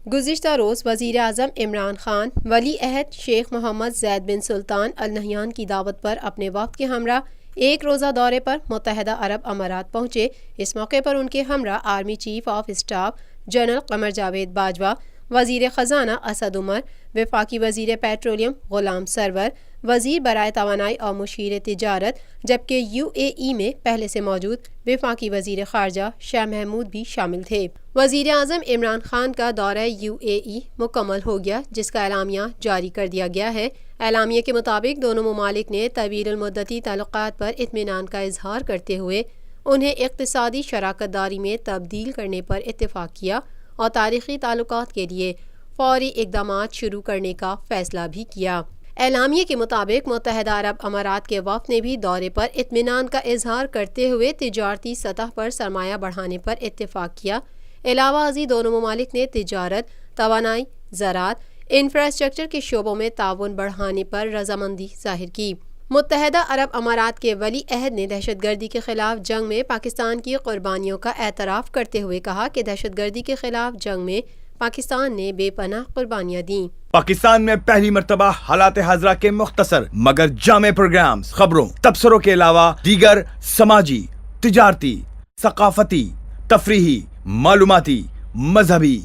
गुज़िश्ता रोज़ वज़ीर-ए-आज़म इमरान खान वली अहद शेख मोहम्मद ज़ैद बिन सुल्तान Al Nahyan की दावत पर अपने वक्त के हमरा एक रोज़ा दौरे पर मुत्तहदा अरब अमारात पहुँचे। इस मौके पर उनके हमरा army chief of staff general Qamar Javed Bajwa, वज़ीर ख़जाना असद उमर, वफाकी वज़ीर पेट्रोलियम ग़ुलाम सरवर, वज़ीर बराए तवानाई और मुशीर तिजारत, जबकि UAE में पहले से मौजूद वफाकी वज़ीर ख़ारजा शाह महमूद भी शामिल थे। वज़ीर-ए-आज़म इमरान खान का दौरा UAE मुकम्मल हो गया, जिसका एलामिया जारी कर दिया गया है। एलामिया के मुताबिक दोनों ममालिक ने तवील मुद्दती ताल्लुकात पर इत्मीनान का इजहार करते हुए उन्हें इक़्तिसादी शराकत दारी में तब्दील करने पर इत्तेफाक किया और तारीख़ी ताल्लुकात के लिए फ़ौरी इक़दामात शुरू करने का फ़ैसला भी किया। एलामिया के मुताबिक मुत्तहदा अरब अमारात के वफ़द ने भी दौरे पर इत्मीनान का इजहार करते हुए तिजारती सतह पर सरमाया बढ़ाने पर इत्तेफाक किया। अलावा अज़ी दोनों ममालिक ने तिजारत, तवानाई, ज़राअत, इंफ्रास्ट्रक्चर के शोबों में ताउन बढ़ाने पर रजामंदी ज़ाहिर की। मुत्तहदा अरब अमारात के वली अहद ने दहशतगर्दी के खिलाफ जंग में पाकिस्तान की कुर्बानियों का एतराफ़ करते हुए कहा कि दहशतगर्दी के खिलाफ जंग में पाकिस्तान ने बेपनाह कुर्बानियाँ दी। पाकिस्तान में पहली मर्तबा हालात हाज़रा के मुख्तसर मगर जामे प्रोग्राम्स, खबरों, तबसरों के अलावा दीगर समाजी, तिजारती, सकाफती, तफरीही, मालूमाती, मजहबी,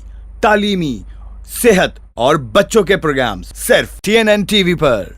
तालीमी, सेहत और बच्चों के प्रोग्राम्स सिर्फ TNN TV पर।